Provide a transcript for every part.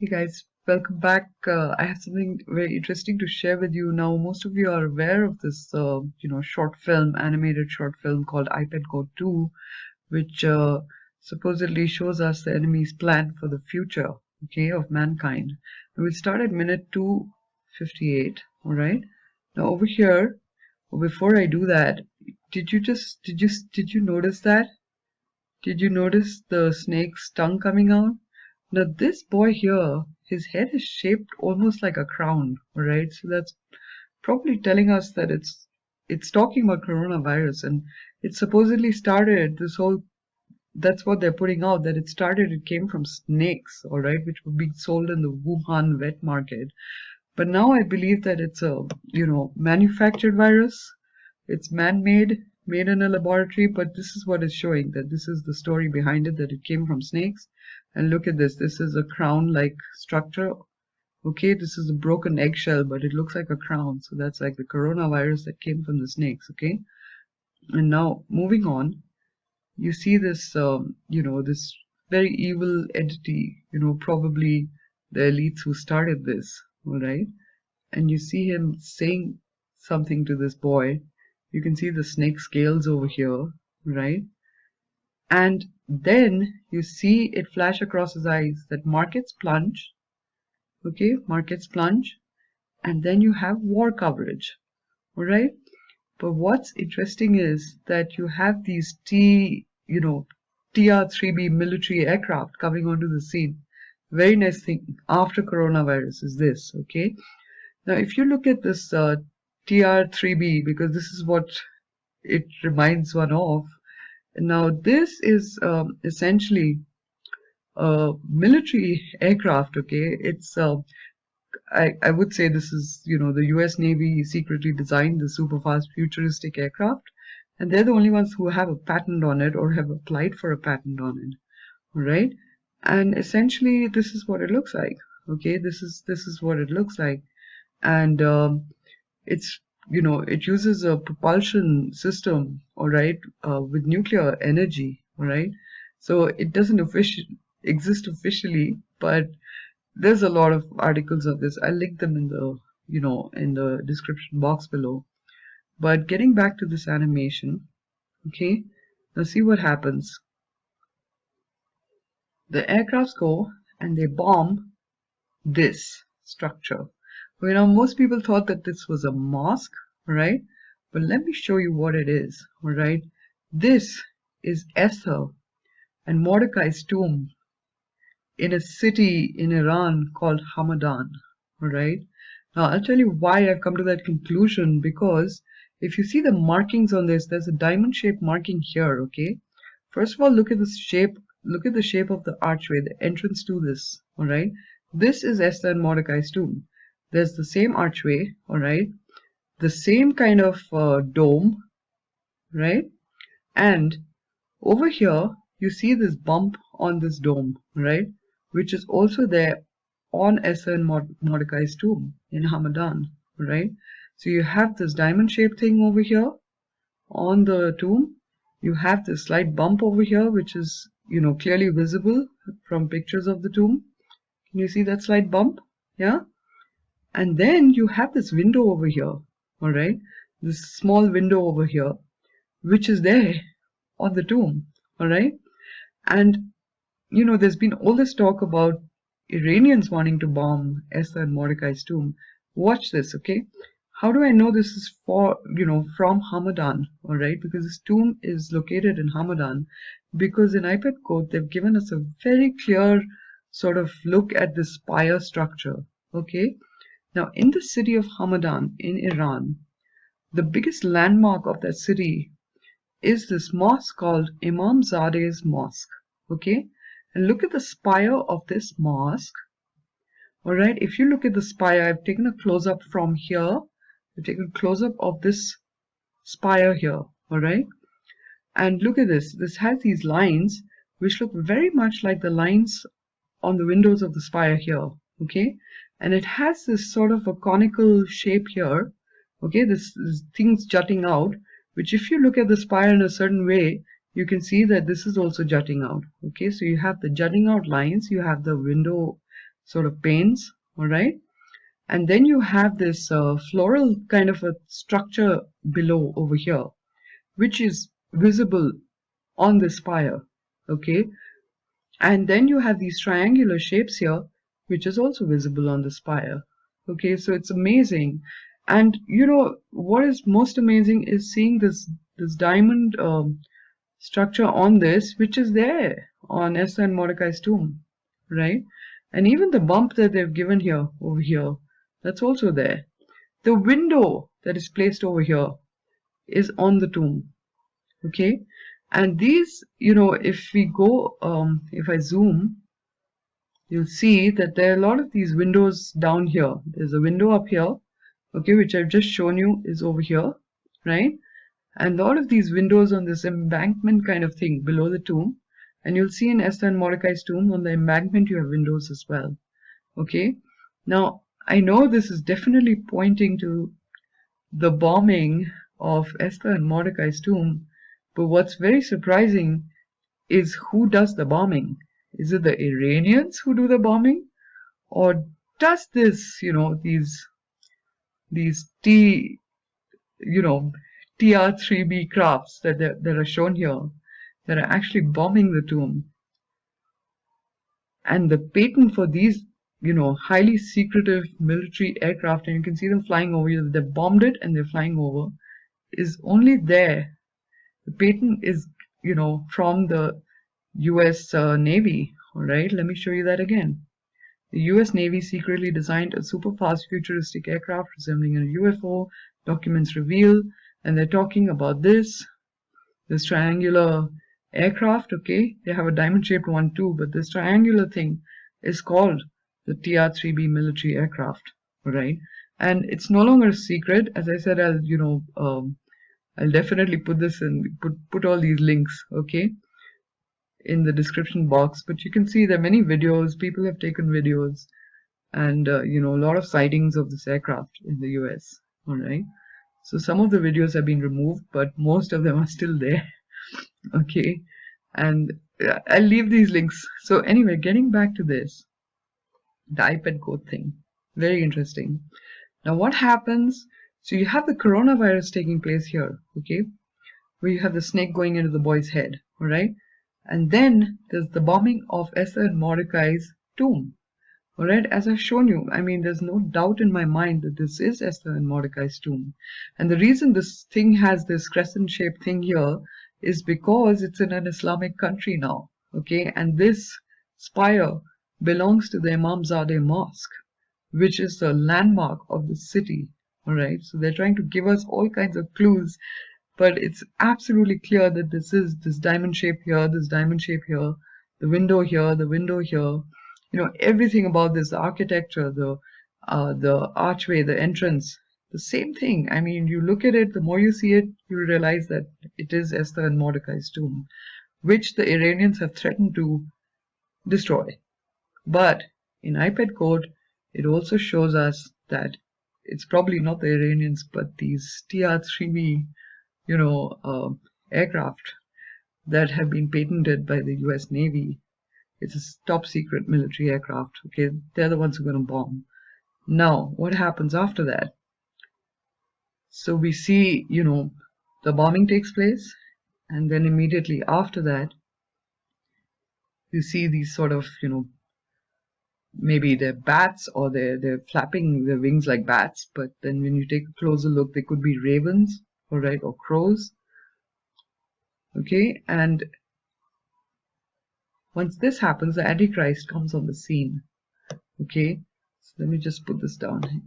Hey guys, welcome back. I have something very interesting to share with you now. Most of you are aware of this, short film, animated short film called iPad Go 2, which supposedly shows us the enemy's plan for the future, okay, of mankind. And we'll start at minute 2:58. All right. Now over here, before I do that, did you notice that? Did you notice the snake's tongue coming out? Now this boy here, his head is shaped almost like a crown, right? So that's probably telling us that it's talking about coronavirus, and it supposedly started this whole, that's what they're putting out, that it came from snakes, all right, which were being sold in the Wuhan wet market. But now I believe that it's a, manufactured virus. It's man-made, made in a laboratory, but this is what is showing, that this is the story behind it, that it came from snakes. And look at this. This is a crown-like structure. Okay, this is a broken eggshell, but it looks like a crown. So that's like the coronavirus that came from the snakes, okay? And now, moving on, you see this, this very evil entity, probably the elites who started this, all right? And you see him saying something to this boy. You can see the snake scales over here, right? And then you see it flash across his eyes that markets plunge, okay, markets plunge, and then you have war coverage, all right? But what's interesting is that you have these TR-3B military aircraft coming onto the scene. Very nice thing after coronavirus is this, okay? Now, if you look at this TR-3B, because this is what it reminds one of, now this is essentially a military aircraft, okay? It's I would say this is, the US Navy secretly designed the super fast futuristic aircraft, and they're the only ones who have a patent on it or have applied for a patent on it, all right? And essentially this is what it looks like, okay? This is what it looks like. And it's, it uses a propulsion system, all right, with nuclear energy, all right? So it doesn't exist officially, but there's a lot of articles of this. I'll link them in the, in the description box below. But getting back to this animation, okay, now see what happens. The aircrafts go and they bomb this structure. Well, most people thought that this was a mosque, right? But let me show you what it is, all right? This is Esther and Mordecai's tomb in a city in Iran called Hamadan, all right? Now, I'll tell you why I've come to that conclusion, because if you see the markings on this, there's a diamond-shaped marking here, okay? First of all, look at the shape of the archway, the entrance to this, all right? This is Esther and Mordecai's tomb. There's the same archway, all right? The same kind of dome, right? And over here, you see this bump on this dome, right? Which is also there on Esther and Mordecai's tomb in Hamadan, right? So you have this diamond-shaped thing over here on the tomb. You have this slight bump over here, which is, clearly visible from pictures of the tomb. Can you see that slight bump? Yeah? And then you have this window over here, all right? This small window over here, which is there on the tomb, all right? And, there's been all this talk about Iranians wanting to bomb Esther and Mordecai's tomb. Watch this, okay? How do I know this is from Hamadan, all right? Because this tomb is located in Hamadan, because in iPad code, they've given us a very clear sort of look at the spire structure, okay? Now, in the city of Hamadan in Iran, the biggest landmark of that city is this mosque called Imamzade's Mosque, okay? And look at the spire of this mosque, all right? If you look at the spire, I've taken a close-up from here. I've taken a close-up of this spire here, all right? And look at this. This has these lines which look very much like the lines on the windows of the spire here, okay? And it has this sort of a conical shape here, okay? This thing's jutting out, which if you look at the spire in a certain way, you can see that this is also jutting out, okay? So you have the jutting out lines, you have the window sort of panes, all right? And then you have this floral kind of a structure below over here, which is visible on the spire, okay? And then you have these triangular shapes here, which is also visible on the spire, okay? So it's amazing. And you know what is most amazing is seeing this diamond structure on this, which is there on Esther and Mordecai's tomb, right? And even the bump that they've given here, over here, that's also there. The window that is placed over here is on the tomb, okay? And these, you know, if we go, if I zoom, you'll see that there are a lot of these windows down here. There's a window up here, okay, which I've just shown you is over here, right? And a lot of these windows on this embankment kind of thing below the tomb. And you'll see in Esther and Mordecai's tomb on the embankment you have windows as well, okay? Now, I know this is definitely pointing to the bombing of Esther and Mordecai's tomb, but what's very surprising is who does the bombing. Is it the Iranians who do the bombing? Or does this, you know, these TR-3B crafts that are shown here, that are actually bombing the tomb? And the patent for these, you know, highly secretive military aircraft, and you can see them flying over here, they bombed it and they're flying over, is only there. The patent is, you know, from the US Navy. All right, let me show you that again. The US Navy secretly designed a super fast futuristic aircraft resembling a UFO, documents reveal, and they're talking about this triangular aircraft, okay? They have a diamond-shaped one too, but this triangular thing is called the TR-3B military aircraft, right? And it's no longer a secret. As I said, I'll definitely put this in, put all these links, okay, in the description box. But you can see there are many videos, people have taken videos, and you know, a lot of sightings of this aircraft in the US, all right? So some of the videos have been removed, but most of them are still there. Okay, and I'll leave these links. So anyway, getting back to this, the iPad code thing, very interesting. Now what happens, so you have the coronavirus taking place here, okay, where you have the snake going into the boy's head, all right? And then there's the bombing of Esther and Mordecai's tomb. All right, as I've shown you, I mean, there's no doubt in my mind that this is Esther and Mordecai's tomb. And the reason this thing has this crescent-shaped thing here is because it's in an Islamic country now, okay? And this spire belongs to the Imamzadeh Mosque, which is the landmark of the city, all right? So they're trying to give us all kinds of clues, but it's absolutely clear that this is this diamond shape here, this diamond shape here, the window here, the window here. You know, everything about this, the architecture, the archway, the entrance, the same thing. I mean, you look at it, the more you see it, you realize that it is Esther and Mordecai's tomb, which the Iranians have threatened to destroy. But in iPad code, it also shows us that it's probably not the Iranians, but these TR-3B, you know, aircraft that have been patented by the US Navy. It's a top secret military aircraft, okay? They're the ones who are going to bomb. Now, what happens after that? So we see, you know, the bombing takes place, and then immediately after that, you see these sort of, you know, maybe they're bats or they're flapping their wings like bats, but then when you take a closer look, they could be ravens, all right, or crows, okay? And once this happens, the Antichrist comes on the scene, okay? So let me just put this down here.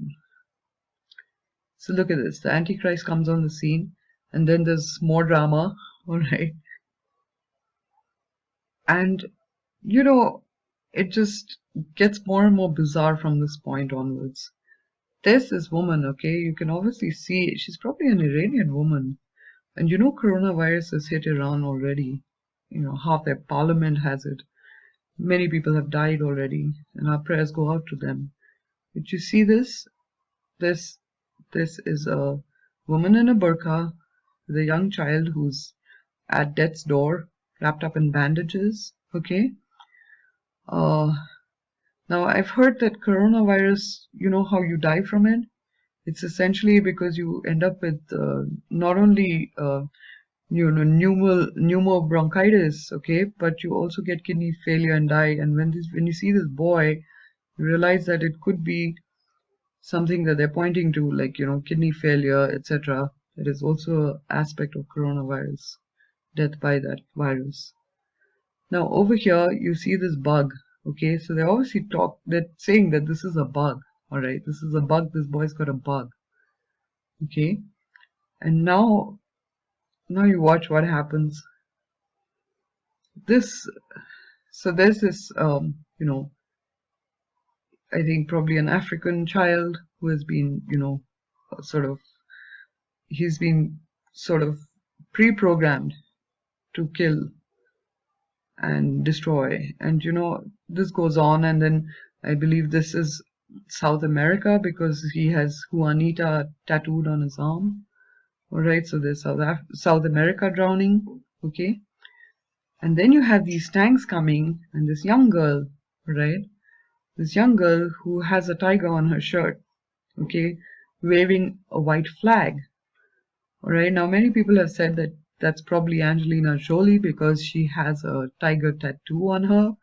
So look at this, the Antichrist comes on the scene, and then there's more drama, all right? And, you know, it just gets more and more bizarre from this point onwards. There's this woman, okay, you can obviously see, she's probably an Iranian woman. And you know coronavirus has hit Iran already. You know, half their parliament has it. Many people have died already, and our prayers go out to them. Did you see this? This is a woman in a burqa with a young child who's at death's door, wrapped up in bandages, okay? Now, I've heard that coronavirus, you know how you die from it? It's essentially because you end up with not only pneumobronchitis, okay, but you also get kidney failure and die. And when you see this boy, you realize that it could be something that they're pointing to, like, kidney failure, etc. That is also an aspect of coronavirus, death by that virus. Now over here you see this bug, okay, so they're saying that this is a bug, all right, this is a bug, this boy's got a bug, okay, and now you watch what happens. So there's this I think probably an African child who has been sort of he's been sort of pre-programmed to kill and destroy, and this goes on, and then I believe this is South America because he has Juanita tattooed on his arm. All right, so there's South America drowning, okay, and then you have these tanks coming, and this young girl, right, this young girl who has a tiger on her shirt, okay, waving a white flag. All right, now many people have said that that's probably Angelina Jolie because she has a tiger tattoo on her.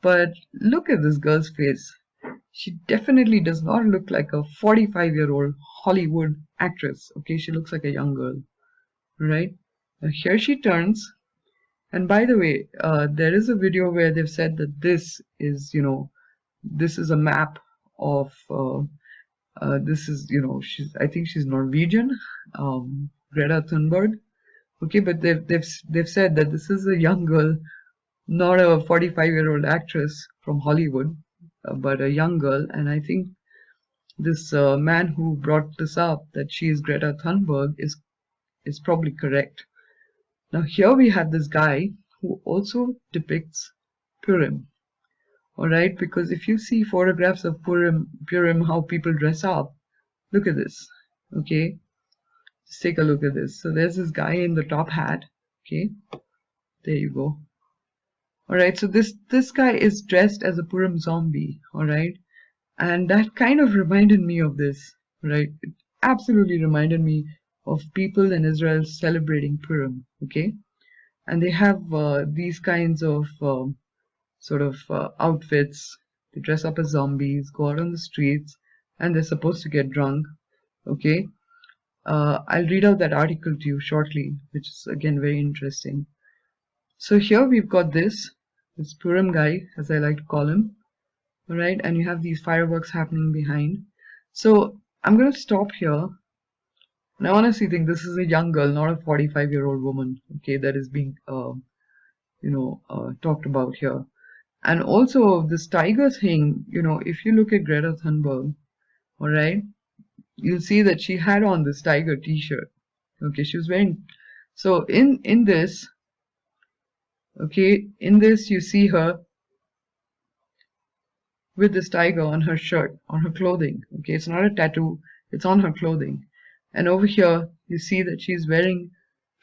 But look at this girl's face. She definitely does not look like a 45-year-old Hollywood actress. Okay, she looks like a young girl, right? Now here she turns, and by the way, there is a video where they've said that this is a map of this is I think she's Norwegian, Greta Thunberg. Okay, but they've said that this is a young girl, not a 45-year-old actress from Hollywood, but a young girl. And I think this man who brought this up, that she is Greta Thunberg, is probably correct. Now here we have this guy who also depicts Purim. All right, because if you see photographs of Purim, how people dress up, look at this. Okay, just take a look at this. So there's this guy in the top hat. Okay, there you go. All right, so this guy is dressed as a Purim zombie. All right, and that kind of reminded me of this. Right, it absolutely reminded me of people in Israel celebrating Purim. Okay, and they have these kinds of outfits. They dress up as zombies, go out on the streets, and they're supposed to get drunk. Okay, I'll read out that article to you shortly, which is again very interesting. So here we've got this Purim guy, as I like to call him, all right, and you have these fireworks happening behind. So I'm going to stop here. And I honestly think this is a young girl, not a 45-year-old woman, okay, that is being talked about here. And also this tiger thing, if you look at Greta Thunberg, all right, you'll see that she had on this tiger t-shirt. Okay, she was wearing, so in this, okay, in this you see her with this tiger on her shirt, on her clothing. Okay, it's not a tattoo, it's on her clothing. And over here you see that she's wearing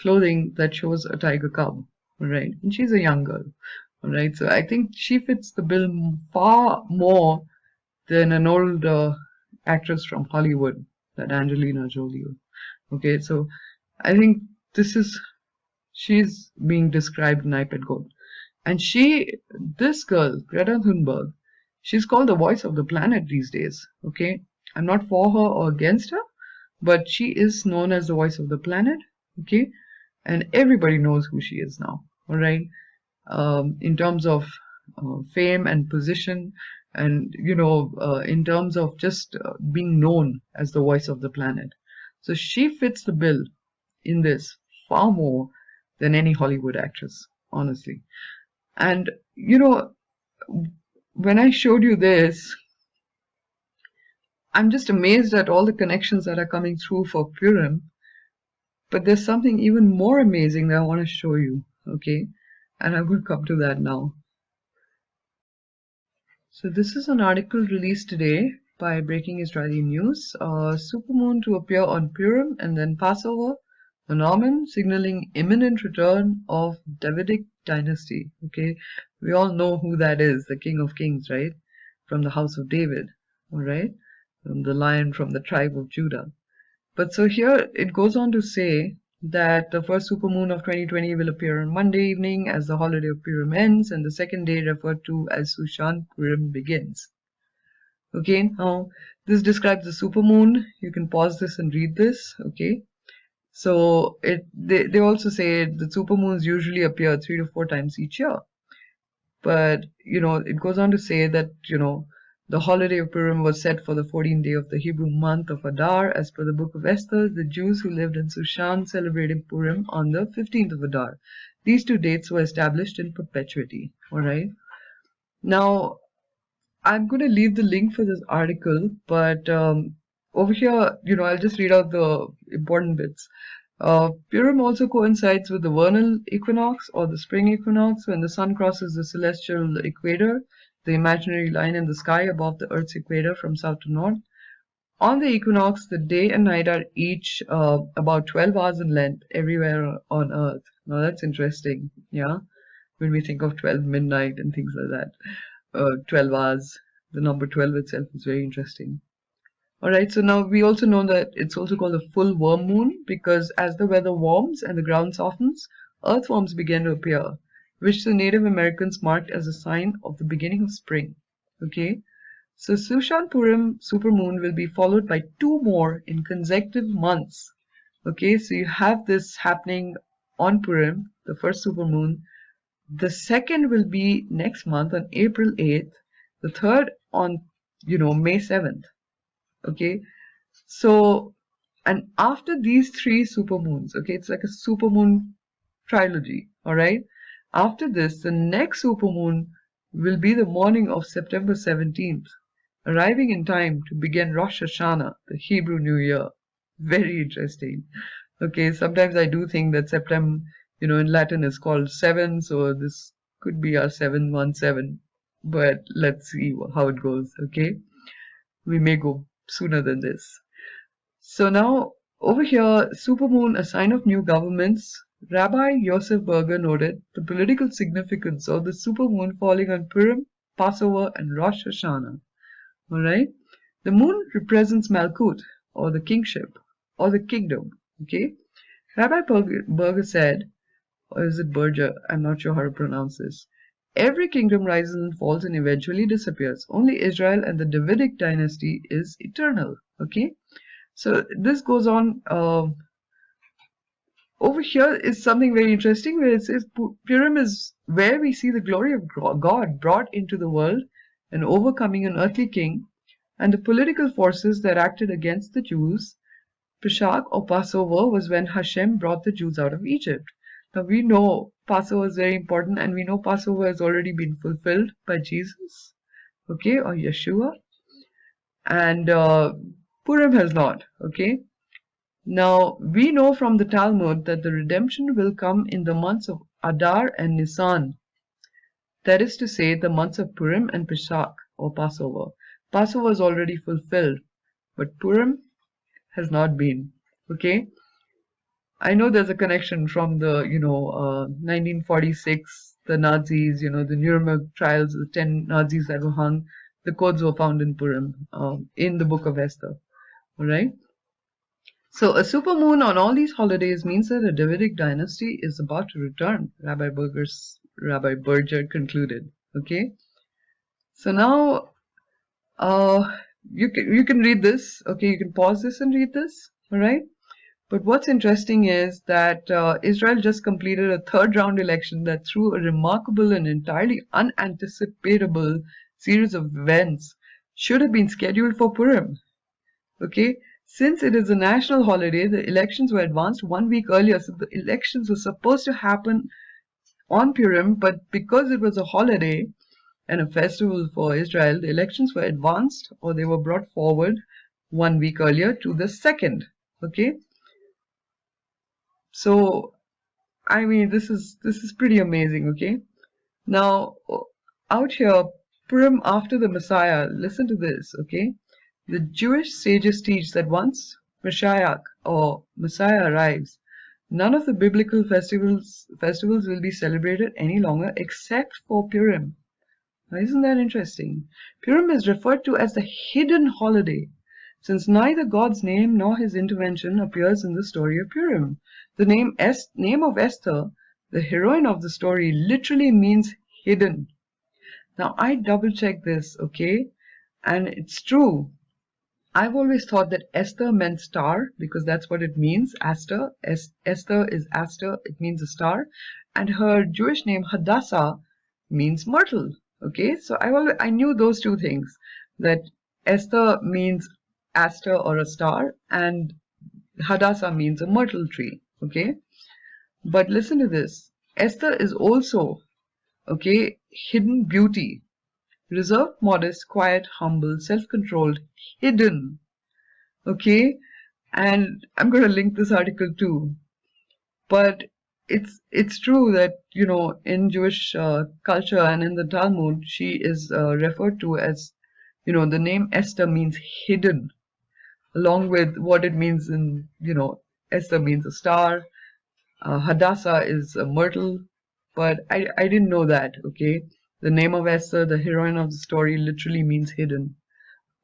clothing that shows a tiger cub, all right, and she's a young girl. All right, so I think she fits the bill far more than an old actress from Hollywood, that Angelina Jolie. Okay, so I think she's being described in iPad Gold. And this girl, Greta Thunberg, she's called the voice of the planet these days. Okay, I'm not for her or against her, but she is known as the voice of the planet. Okay, and everybody knows who she is now. All right, in terms of fame and position, and in terms of just being known as the voice of the planet. So she fits the bill in this far more than any Hollywood actress, honestly. And when I showed you this, I'm just amazed at all the connections that are coming through for Purim. But there's something even more amazing that I want to show you, okay? And I will come to that now. So this is an article released today by Breaking Israeli News. Supermoon to appear on Purim and then Passover, an Omen signaling imminent return of Davidic Dynasty. Okay, we all know who that is, the King of Kings, right? from the house of David, all right, the lion from the tribe of Judah. But so here it goes on to say that the first supermoon of 2020 will appear on Monday evening as the holiday of Purim ends, and the second day referred to as Sushan Purim begins. Okay, now this describes the supermoon. You can pause this and read this. Okay, so they also say the supermoons usually appear 3 to 4 times each year. But it goes on to say that the holiday of Purim was set for the 14th day of the Hebrew month of Adar. As per the book of Esther, the Jews who lived in Sushan celebrated Purim on the 15th of Adar. These two dates were established in perpetuity. All right. Now, I'm going to leave the link for this article, but over here, I'll just read out the important bits. Purim also coincides with the vernal equinox or the spring equinox, when the sun crosses the celestial equator, the imaginary line in the sky above the Earth's equator from south to north. On the equinox, the day and night are each about 12 hours in length everywhere on Earth. Now that's interesting, yeah, when we think of 12 midnight and things like that. 12 hours, the number 12 itself is very interesting. Alright, so now we also know that it's also called a full worm moon because as the weather warms and the ground softens, earthworms begin to appear, which the Native Americans marked as a sign of the beginning of spring. Okay, so Sushan Purim supermoon will be followed by 2 more in consecutive months. Okay, so you have this happening on Purim, the first supermoon. The second will be next month on April 8th, the third on, May 7th. Okay, so, and after these 3 supermoons, okay, it's like a supermoon trilogy, all right? After this, the next supermoon will be the morning of September 17th, arriving in time to begin Rosh Hashanah, the Hebrew New Year. Very interesting. Okay, sometimes I do think that September, in Latin is called 7, so this could be our 717, but let's see how it goes, okay? We may go sooner than this. So now over here, supermoon, a sign of new governments. Rabbi Yosef Berger noted the political significance of the supermoon falling on Purim, Passover, and Rosh Hashanah. All right, the moon represents Malkut, or the kingship, or the kingdom. Okay, Rabbi Berger said, or is it Berger? I'm not sure how to pronounce this. Every kingdom rises and falls and eventually disappears. Only Israel and the Davidic dynasty is eternal. Okay, so this goes on. Over here is something very interesting where it says Purim is where we see the glory of God brought into the world and overcoming an earthly king and the political forces that acted against the Jews. Pesach or Passover was when Hashem brought the Jews out of Egypt. Now we know Passover is very important and we know Passover has already been fulfilled by Jesus, okay, or Yeshua, and Purim has not, okay. Now we know from the Talmud that the redemption will come in the months of Adar and Nisan, that is to say the months of Purim and Pesach or Passover. Passover is already fulfilled, but Purim has not been, okay. I know there's a connection from the 1946, the Nazis, the Nuremberg trials, the 10 Nazis that were hung. The codes were found in Purim, in the book of Esther. All right. So a supermoon on all these holidays means that a Davidic dynasty is about to return. Rabbi Berger concluded. Okay. So now, you can read this. Okay, you can pause this and read this. All right. But what's interesting is that Israel just completed a 3rd round election that threw a remarkable and entirely unanticipatable series of events should have been scheduled for Purim. Okay, since it is a national holiday, the elections were advanced 1 week earlier. So the elections were supposed to happen on Purim, but because it was a holiday and a festival for Israel, the elections were advanced or they were brought forward 1 week earlier to the 2nd. Okay. So, I mean, this is pretty amazing, okay? Now, out here, Purim after the Messiah, listen to this, okay? The Jewish sages teach that once Mashiach or Messiah arrives, none of the biblical festivals will be celebrated any longer except for Purim, Now, isn't that interesting? Purim is referred to as the hidden holiday, since neither God's name nor his intervention appears in the story of Purim. The name of Esther, the heroine of the story, literally means hidden. Now, I double-checked this, okay? And it's true. I've always thought that Esther meant star because that's what it means. Esther is Aster, it means a star, and her Jewish name Hadassah means myrtle. Okay, so I knew those two things, that Esther means Aster or a star, and Hadassah means a myrtle tree. Okay, but listen to this. Esther is also, okay, hidden beauty, reserved, modest, quiet, humble, self-controlled, hidden. Okay, and I'm going to link this article too. But it's true that, you know, in Jewish culture and in the Talmud, she is referred to as, you know, the name Esther means hidden, along with what it means in, you know, Esther means a star, Hadassah is a myrtle, but I didn't know that, okay? The name of Esther, the heroine of the story, literally means hidden.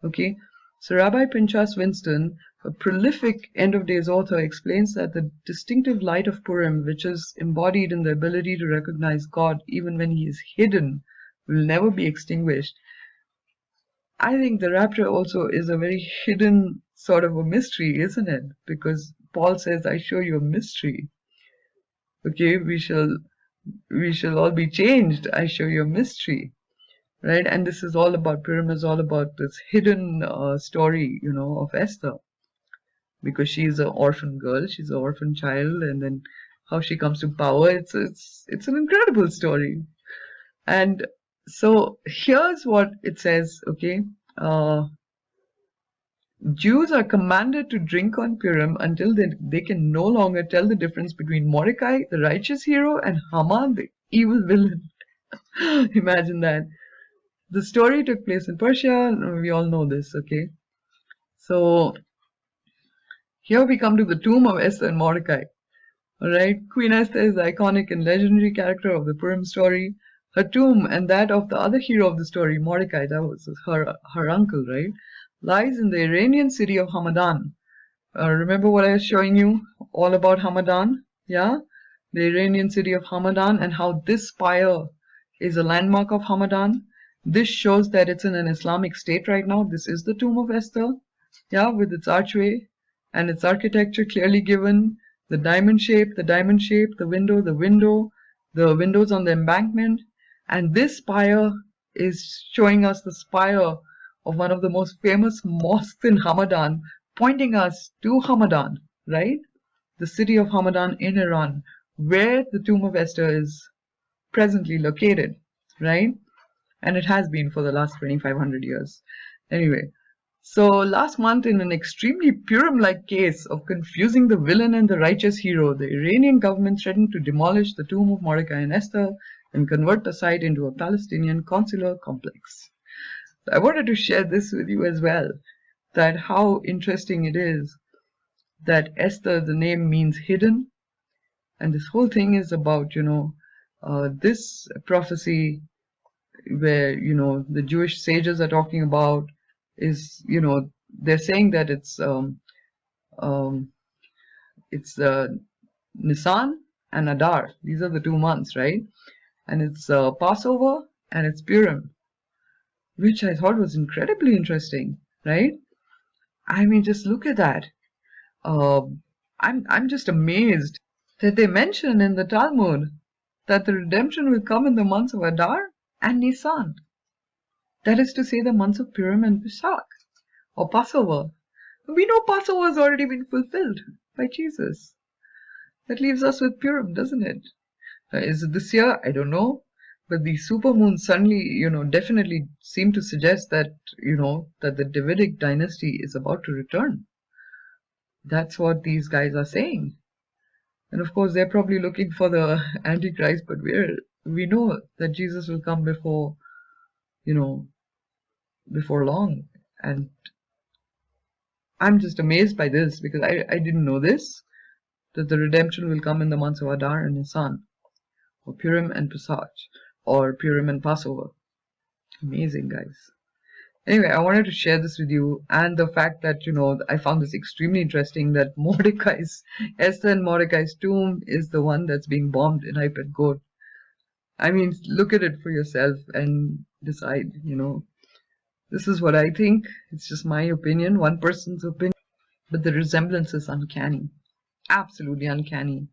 Okay, so Rabbi Pinchas Winston, a prolific end-of-days author, explains that the distinctive light of Purim, which is embodied in the ability to recognize God even when he is hidden, will never be extinguished. I think the rapture also is a very hidden sort of a mystery, isn't it? Because Paul says, I show you a mystery. Okay, we shall all be changed. I show you a mystery. Right, and this is all about, Purim is all about this hidden story, you know, of Esther, because she's an orphan girl, she's an orphan child, and then how she comes to power. It's an incredible story. And so here's what it says. Okay, Jews are commanded to drink on Purim until they can no longer tell the difference between Mordecai, the righteous hero, and Haman, the evil villain. Imagine that. The story took place in Persia, we all know this, okay? So here we come to the Tomb of Esther and Mordecai. Alright, Queen Esther is the iconic and legendary character of the Purim story. Her tomb and that of the other hero of the story, Mordecai, that was her uncle, right, lies in the Iranian city of Hamadan. Remember what I was showing you all about Hamadan? Yeah? The Iranian city of Hamadan, and how this spire is a landmark of Hamadan. This shows that it's in an Islamic state right now. This is the Tomb of Esther, yeah, with its archway and its architecture clearly given. The diamond shape, the window, the windows on the embankment. And this spire is showing us the spire of one of the most famous mosques in Hamadan, pointing us to Hamadan, right? The city of Hamadan in Iran, where the Tomb of Esther is presently located, right? And it has been for the last 2500 years. Anyway, so last month, in an extremely Purim-like case of confusing the villain and the righteous hero, the Iranian government threatened to demolish the tomb of Mordecai and Esther and convert the site into a Palestinian consular complex. So I wanted to share this with you as well, that how interesting it is that Esther, the name means hidden, and this whole thing is about, you know, this prophecy where, you know, the Jewish sages are talking about is, you know, they're saying that it's Nisan and Adar. These are the 2 months, right? And it's Passover and it's Purim, which I thought was incredibly interesting, right? I mean, just look at that. I'm just amazed that they mention in the Talmud that the redemption will come in the months of Adar and Nisan. That is to say, the months of Purim and Pesach, or Passover. We know Passover has already been fulfilled by Jesus. That leaves us with Purim, doesn't it? Is it this year? I don't know. But the supermoon suddenly, you know, definitely seem to suggest that, you know, that the Davidic dynasty is about to return. That's what these guys are saying. And of course, they're probably looking for the Antichrist, but we know that Jesus will come before, you know, before long. And I'm just amazed by this, because I didn't know this, that the redemption will come in the months of Adar and Nisan, or Purim and Pesach, or Purim and Passover. Amazing, guys. Anyway, I wanted to share this with you, and the fact that, I found this extremely interesting, that Esther and Mordecai's tomb is the one that's being bombed in Hyper Goat. I mean, look at it for yourself and decide, This is what I think. It's just my opinion, one person's opinion, but the resemblance is uncanny, absolutely uncanny.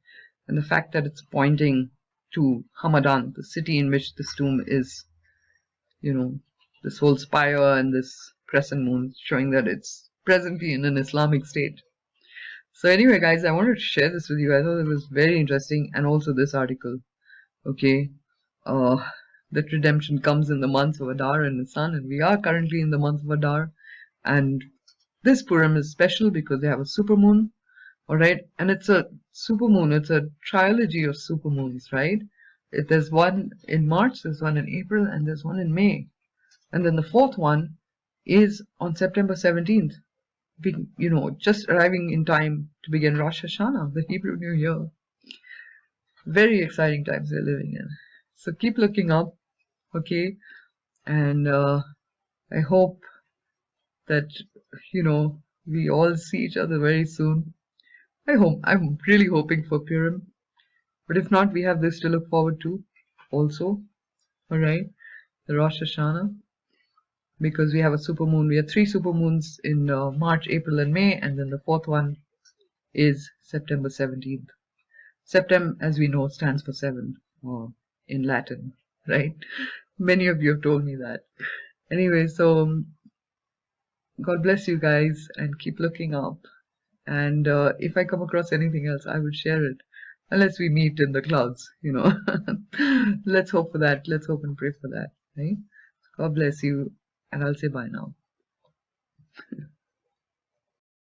And the fact that it's pointing to Hamadan, the city in which this tomb is, this whole spire and this crescent moon, showing that it's presently in an Islamic state. So anyway, guys, I wanted to share this with you. I thought it was very interesting, and also this article. Okay, that redemption comes in the months of Adar and Nisan, and we are currently in the month of Adar. And this Purim is special because they have a supermoon, alright? And it's a supermoon, it's a trilogy of supermoons, right? There's one in March, there's one in April, and there's one in May. And then the fourth one is on September 17th, just arriving in time to begin Rosh Hashanah, the Hebrew New Year. Very exciting times we're living in. So keep looking up, okay? And I hope that, we all see each other very soon. I'm really hoping for Purim. But if not, we have this to look forward to also, alright? The Rosh Hashanah. Because we have a supermoon. We have 3 supermoons in March, April, and May, and then the fourth one is September 17th. Septem, as we know, stands for 7 in Latin, right? Many of you have told me that. Anyway, so God bless you guys, and keep looking up. And if I come across anything else, I will share it. Unless we meet in the clouds, Let's hope for that. Let's hope and pray for that, right? God bless you, and I'll say bye now.